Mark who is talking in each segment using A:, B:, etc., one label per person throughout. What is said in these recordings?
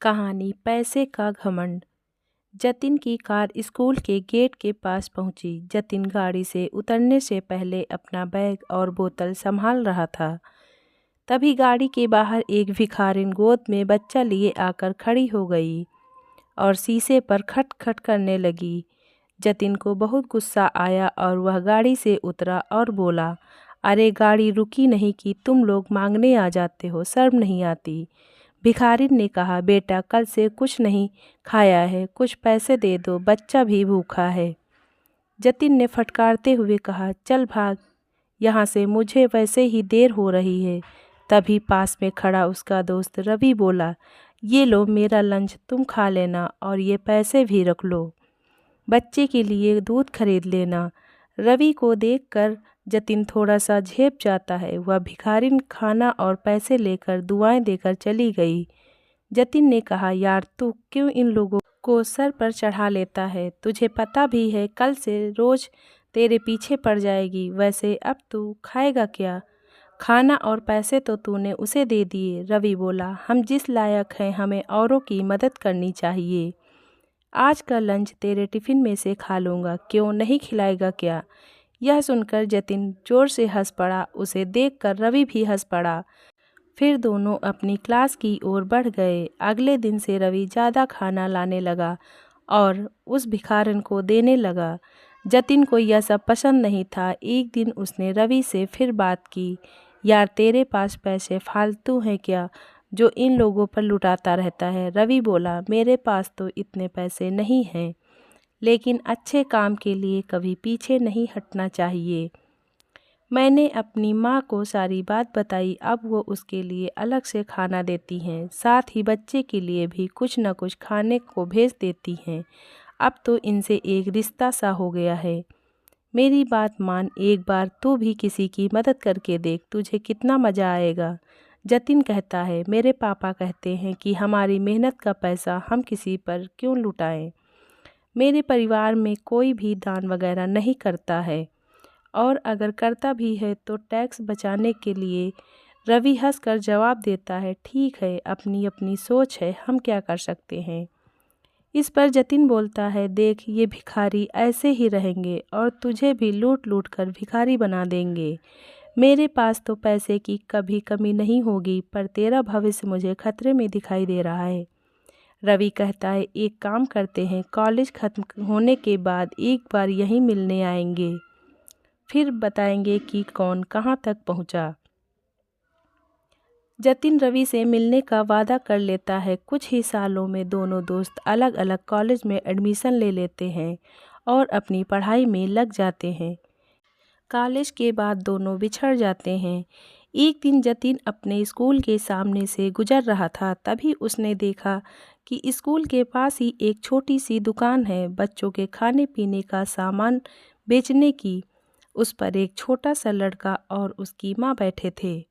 A: कहानी पैसे का घमंड। जतिन की कार स्कूल के गेट के पास पहुंची। जतिन गाड़ी से उतरने से पहले अपना बैग और बोतल संभाल रहा था। तभी गाड़ी के बाहर एक भिखारिन गोद में बच्चा लिए आकर खड़ी हो गई और शीशे पर खट खट करने लगी। जतिन को बहुत गुस्सा आया और वह गाड़ी से उतरा और बोला, अरे गाड़ी रुकी नहीं कि तुम लोग मांगने आ जाते हो, शर्म नहीं आती। भिखारिन ने कहा, बेटा कल से कुछ नहीं खाया है, कुछ पैसे दे दो, बच्चा भी भूखा है। जतिन ने फटकारते हुए कहा, चल भाग यहाँ से, मुझे वैसे ही देर हो रही है। तभी पास में खड़ा उसका दोस्त रवि बोला, ये लो मेरा लंच, तुम खा लेना और ये पैसे भी रख लो, बच्चे के लिए दूध खरीद लेना। रवि को देखकर जतिन थोड़ा सा झेप जाता है। वह भिखारिन खाना और पैसे लेकर दुआएं देकर चली गई। जतिन ने कहा, यार तू क्यों इन लोगों को सर पर चढ़ा लेता है? तुझे पता भी है कल से रोज तेरे पीछे पड़ जाएगी। वैसे अब तू खाएगा क्या? खाना और पैसे तो तूने उसे दे दिए। रवि बोला, हम जिस लायक हैं हमें औरों की मदद करनी चाहिए। आज का लंच तेरे टिफ़िन में से खा लूँगा, क्यों नहीं खिलाएगा क्या? यह सुनकर जतिन जोर से हंस पड़ा। उसे देखकर रवि भी हंस पड़ा। फिर दोनों अपनी क्लास की ओर बढ़ गए। अगले दिन से रवि ज़्यादा खाना लाने लगा और उस भिखारन को देने लगा। जतिन को यह सब पसंद नहीं था। एक दिन उसने रवि से फिर बात की, यार तेरे पास पैसे फालतू हैं क्या जो इन लोगों पर लुटाता रहता है? रवि बोला, मेरे पास तो इतने पैसे नहीं हैं, लेकिन अच्छे काम के लिए कभी पीछे नहीं हटना चाहिए। मैंने अपनी माँ को सारी बात बताई। अब वो उसके लिए अलग से खाना देती हैं, साथ ही बच्चे के लिए भी कुछ न कुछ खाने को भेज देती हैं। अब तो इनसे एक रिश्ता सा हो गया है। मेरी बात मान, एक बार तू भी किसी की मदद करके देख, तुझे कितना मज़ा आएगा। जतिन कहता है, मेरे पापा कहते हैं कि हमारी मेहनत का पैसा हम किसी पर क्यों लुटाएं। मेरे परिवार में कोई भी दान वगैरह नहीं करता है, और अगर करता भी है तो टैक्स बचाने के लिए। रवि हंसकर जवाब देता है, ठीक है, अपनी अपनी सोच है, हम क्या कर सकते हैं। इस पर जतिन बोलता है, देख ये भिखारी ऐसे ही रहेंगे और तुझे भी लूट लूट कर भिखारी बना देंगे। मेरे पास तो पैसे की कभी कमी नहीं होगी, पर तेरा भविष्य मुझे खतरे में दिखाई दे रहा है। रवि कहता है, एक काम करते हैं, कॉलेज खत्म होने के बाद एक बार यहीं मिलने आएंगे, फिर बताएंगे कि कौन कहाँ तक पहुँचा। जतिन रवि से मिलने का वादा कर लेता है। कुछ ही सालों में दोनों दोस्त अलग अलग कॉलेज में एडमिशन ले लेते हैं और अपनी पढ़ाई में लग जाते हैं। कॉलेज के बाद दोनों बिछड़ जाते हैं। एक दिन जतिन अपने स्कूल के सामने से गुजर रहा था। तभी उसने देखा कि स्कूल के पास ही एक छोटी सी दुकान है, बच्चों के खाने पीने का सामान बेचने की। उस पर एक छोटा सा लड़का और उसकी माँ बैठे थे।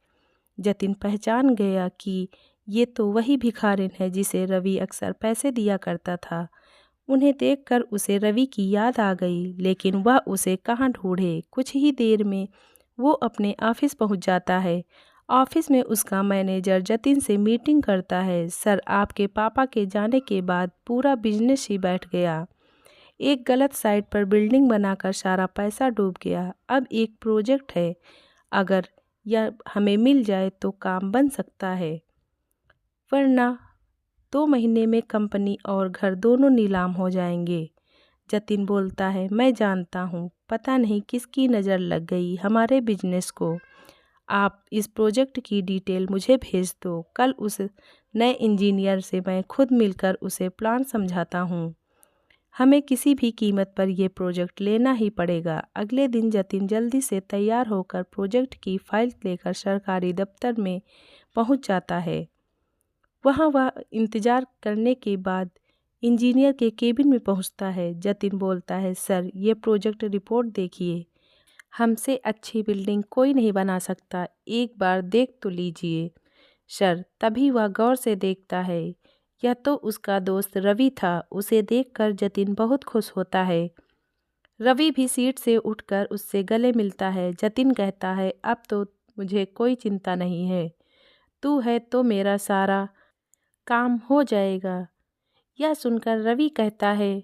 A: जतिन पहचान गया कि ये तो वही भिखारिन है जिसे रवि अक्सर पैसे दिया करता था। उन्हें देखकर उसे रवि की याद आ गई, लेकिन वह उसे कहाँ ढूंढे। कुछ ही देर में वो अपने ऑफिस पहुंच जाता है। ऑफिस में उसका मैनेजर जतिन से मीटिंग करता है। सर, आपके पापा के जाने के बाद पूरा बिजनेस ही बैठ गया। एक गलत साइट पर बिल्डिंग बनाकर सारा पैसा डूब गया। अब एक प्रोजेक्ट है, अगर यह हमें मिल जाए तो काम बन सकता है, वरना 2 महीने में कंपनी और घर दोनों नीलाम हो जाएंगे। जतिन बोलता है, मैं जानता हूँ, पता नहीं किसकी नज़र लग गई हमारे बिजनेस को। आप इस प्रोजेक्ट की डिटेल मुझे भेज दो। कल उस नए इंजीनियर से मैं खुद मिलकर उसे प्लान समझाता हूँ। हमें किसी भी कीमत पर यह प्रोजेक्ट लेना ही पड़ेगा। अगले दिन जतिन जल्दी से तैयार होकर प्रोजेक्ट की फाइल लेकर सरकारी दफ्तर में पहुंच जाता है। वहां वह इंतज़ार करने के बाद इंजीनियर के केबिन में पहुंचता है। जतिन बोलता है, सर ये प्रोजेक्ट रिपोर्ट देखिए, हमसे अच्छी बिल्डिंग कोई नहीं बना सकता, एक बार देख तो लीजिए। सर, तभी वह गौर से देखता है, यह तो उसका दोस्त रवि था। उसे देखकर जतिन बहुत खुश होता है। रवि भी सीट से उठकर उससे गले मिलता है। जतिन कहता है, अब तो मुझे कोई चिंता नहीं है, तू है तो मेरा सारा काम हो जाएगा। यह सुनकर रवि कहता है,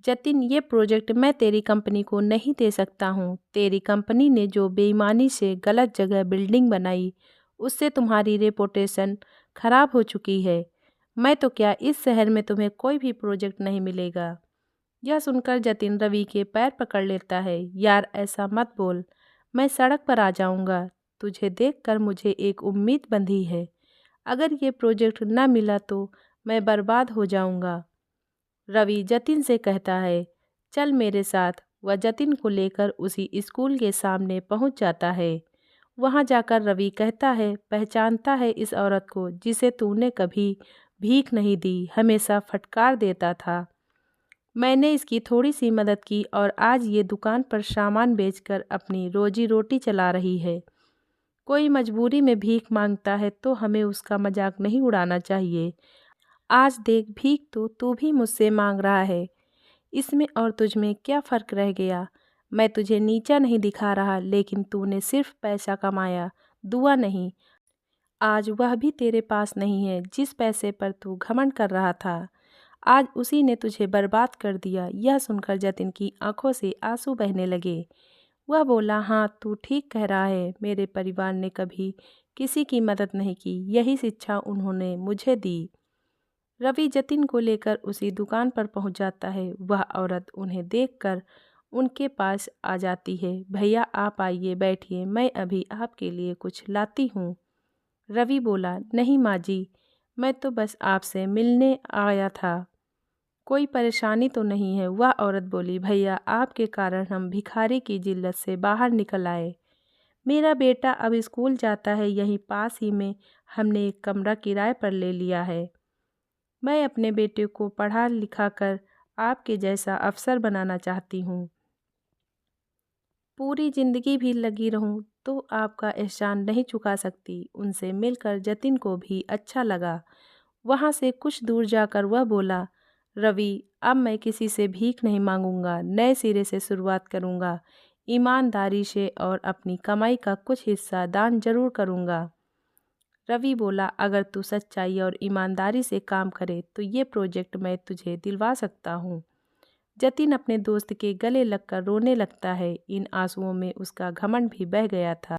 A: जतिन, ये प्रोजेक्ट मैं तेरी कंपनी को नहीं दे सकता हूँ। तेरी कंपनी ने जो बेईमानी से गलत जगह बिल्डिंग बनाई, उससे तुम्हारी रेपुटेशन खराब हो चुकी है। मैं तो क्या, इस शहर में तुम्हें कोई भी प्रोजेक्ट नहीं मिलेगा। यह सुनकर जतिन रवि के पैर पकड़ लेता है। यार, ऐसा मत बोल, मैं सड़क पर आ जाऊंगा। तुझे देखकर मुझे एक उम्मीद बंधी है। अगर ये प्रोजेक्ट न मिला तो मैं बर्बाद हो जाऊंगा। रवि जतिन से कहता है, चल मेरे साथ। वह जतिन को लेकर उसी स्कूल के सामने पहुंच जाता है। वहां जाकर रवि कहता है, पहचानता है इस औरत को जिसे तूने कभी भीख नहीं दी, हमेशा फटकार देता था। मैंने इसकी थोड़ी सी मदद की और आज ये दुकान पर सामान बेचकर अपनी रोजी रोटी चला रही है। कोई मजबूरी में भीख मांगता है तो हमें उसका मजाक नहीं उड़ाना चाहिए। आज देख, भीख तो तू भी मुझसे मांग रहा है। इसमें और तुझ में क्या फ़र्क रह गया। मैं तुझे नीचा नहीं दिखा रहा, लेकिन तूने सिर्फ पैसा कमाया, दुआ नहीं। आज वह भी तेरे पास नहीं है। जिस पैसे पर तू घमंड कर रहा था, आज उसी ने तुझे बर्बाद कर दिया। यह सुनकर जतिन की आंखों से आंसू बहने लगे। वह बोला, हाँ, तू ठीक कह रहा है। मेरे परिवार ने कभी किसी की मदद नहीं की, यही शिक्षा उन्होंने मुझे दी। रवि जतिन को लेकर उसी दुकान पर पहुंच जाता है। वह औरत उन्हें देखकर उनके पास आ जाती है। भैया, आप आइए, बैठिए, मैं अभी आपके लिए कुछ लाती हूँ। रवि बोला, नहीं माँ जी, मैं तो बस आपसे मिलने आया था। कोई परेशानी तो नहीं है। वह औरत बोली, भैया, आपके कारण हम भिखारी की जिल्लत से बाहर निकल आए। मेरा बेटा अब स्कूल जाता है, यहीं पास ही में हमने एक कमरा किराए पर ले लिया है। मैं अपने बेटे को पढ़ा लिखा कर आपके जैसा अफसर बनाना चाहती हूँ। पूरी ज़िंदगी भी लगी रहूँ तो आपका एहसान नहीं चुका सकती। उनसे मिलकर जतिन को भी अच्छा लगा। वहाँ से कुछ दूर जाकर वह बोला, रवि, अब मैं किसी से भीख नहीं मांगूंगा, नए सिरे से शुरुआत करूँगा, ईमानदारी से, और अपनी कमाई का कुछ हिस्सा दान जरूर करूँगा। रवि बोला, अगर तू सच्चाई और ईमानदारी से काम करे तो ये प्रोजेक्ट मैं तुझे दिलवा सकता हूँ। जतिन अपने दोस्त के गले लगकर रोने लगता है। इन आंसुओं में उसका घमंड भी बह गया था।